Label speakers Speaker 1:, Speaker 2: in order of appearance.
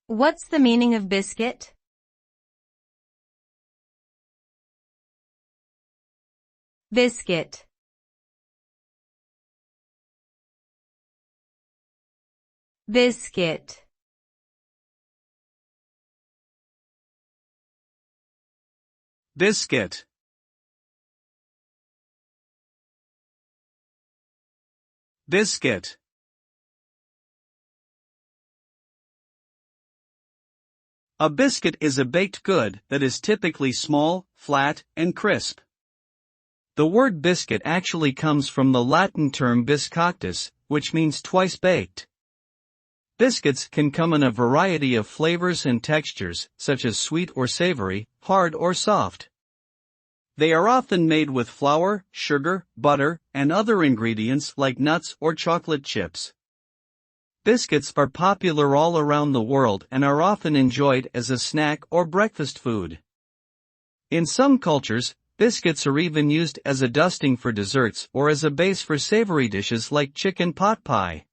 Speaker 1: What's the meaning of biscuit? Biscuit. Biscuit.
Speaker 2: Biscuit. Biscuit. A biscuit is a baked good that is typically small, flat, and crisp. The word biscuit actually comes from the Latin term biscoctus, which means twice baked. Biscuits can come in a variety of flavors and textures, such as sweet or savory, hard or soft. They are often made with flour, sugar, butter, and other ingredients like nuts or chocolate chips. Biscuits are popular all around the world and are often enjoyed as a snack or breakfast food. In some cultures, biscuits are even used as a dusting for desserts or as a base for savory dishes like chicken pot pie.